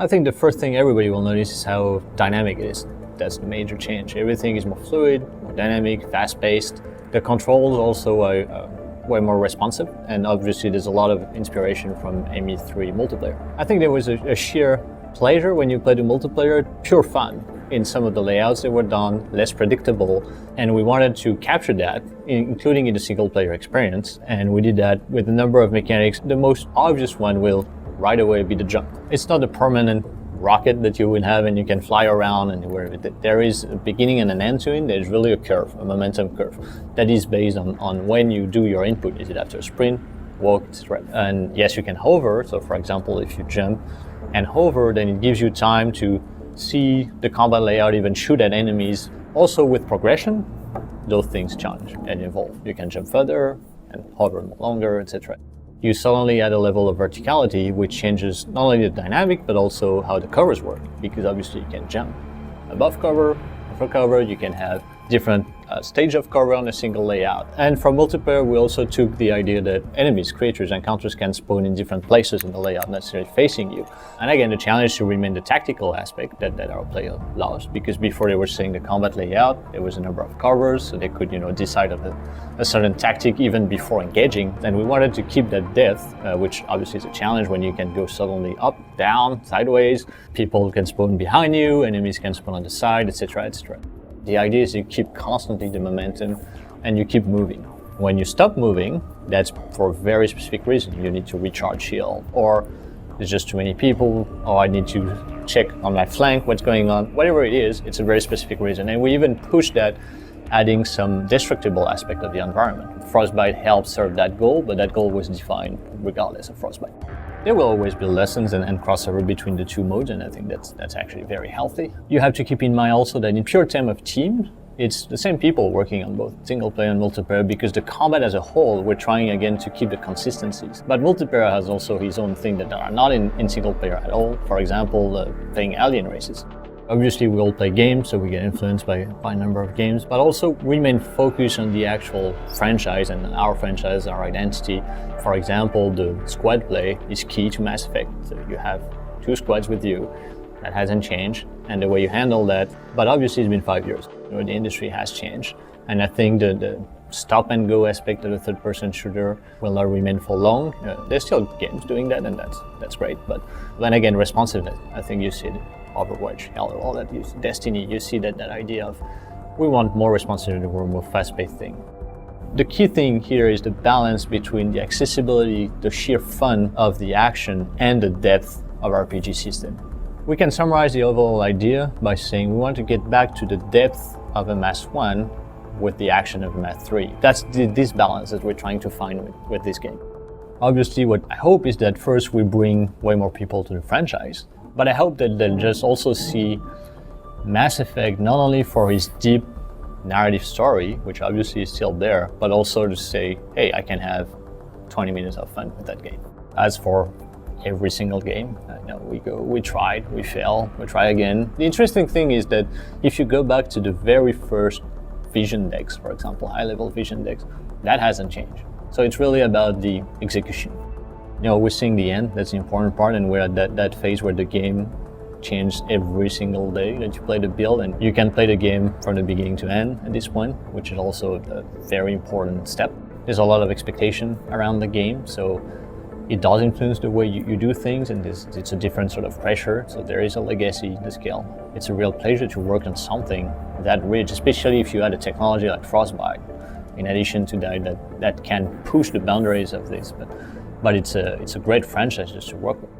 I think the first thing everybody will notice is how dynamic it is. That's the major change. Everything is more fluid, more dynamic, fast-paced. The controls also are way more responsive, and obviously there's a lot of inspiration from ME3 multiplayer. I think there was a sheer pleasure when you play the multiplayer, pure fun in some of the layouts that were done, less predictable, and we wanted to capture that, including in the single player experience, and we did that with a number of mechanics. The most obvious one will right away be the jump. It's not a permanent rocket that you will have and you can fly around and wherever. There is a beginning and an end to it. There's really a curve, a momentum curve, that is based on when you do your input. Is it after a sprint, walk, etc.? And yes, you can hover. So for example, if you jump and hover, then it gives you time to see the combat layout, even shoot at enemies. Also with progression, those things change and evolve. You can jump further and hover longer, etc. You suddenly add a level of verticality, which changes not only the dynamic, but also how the covers work, because obviously you can jump above cover, over cover, you can have different stage of cover on a single layout. And from multiplayer, we also took the idea that enemies, creatures, and encounters can spawn in different places in the layout, not necessarily facing you. And again, the challenge to remain the tactical aspect that our player loves, because before they were seeing the combat layout, there was a number of covers, so they could, decide on a certain tactic even before engaging. And we wanted to keep that depth, which obviously is a challenge when you can go suddenly up, down, sideways. People can spawn behind you, enemies can spawn on the side, etc., etc. The idea is you keep constantly the momentum and you keep moving. When you stop moving, that's for a very specific reason. You need to recharge shield, or there's just too many people, or I need to check on my flank what's going on. Whatever it is, it's a very specific reason. And we even push that, adding some destructible aspect of the environment. Frostbite helps serve that goal, but that goal was defined regardless of Frostbite. There will always be lessons and crossover between the two modes, and I think that's actually very healthy. You have to keep in mind also that in pure terms of teams, it's the same people working on both single player and multiplayer, because the combat as a whole, we're trying again to keep the consistencies. But multiplayer has also his own thing that are not in single player at all. For example, playing alien races. Obviously, we all play games, so we get influenced by a number of games, but also remain focused on the actual franchise and our franchise, our identity. For example, the squad play is key to Mass Effect. So you have 2 squads with you. That hasn't changed, and the way you handle that. But obviously, it's been 5 years. The industry has changed, and I think the stop and go aspect of the third-person shooter will not remain for long. There's still games doing that, and that's great. But then again, responsiveness. I think you see it. Overwatch, all that, Destiny, you see that idea of we want more responsiveness, we're more fast-paced thing. The key thing here is the balance between the accessibility, the sheer fun of the action, and the depth of RPG system. We can summarize the overall idea by saying we want to get back to the depth of a Mass 1 with the action of a Mass 3. That's this balance that we're trying to find with this game. Obviously, what I hope is that first we bring way more people to the franchise. But I hope that they'll just also see Mass Effect not only for his deep narrative story, which obviously is still there, but also to say, hey, I can have 20 minutes of fun with that game. As for every single game, we tried, we fail, we try again. The interesting thing is that if you go back to the very first vision decks, for example, high-level vision decks, that hasn't changed. So it's really about the execution. We're seeing the end, that's the important part, and we're at that phase where the game changes every single day that you play the build, and you can play the game from the beginning to end at this point, which is also a very important step. There's a lot of expectation around the game, so it does influence the way you do things, and it's a different sort of pressure, so there is a legacy to scale. It's a real pleasure to work on something that rich, especially if you add a technology like Frostbite, in addition to that can push the boundaries of this. But it's a great franchise just to work with.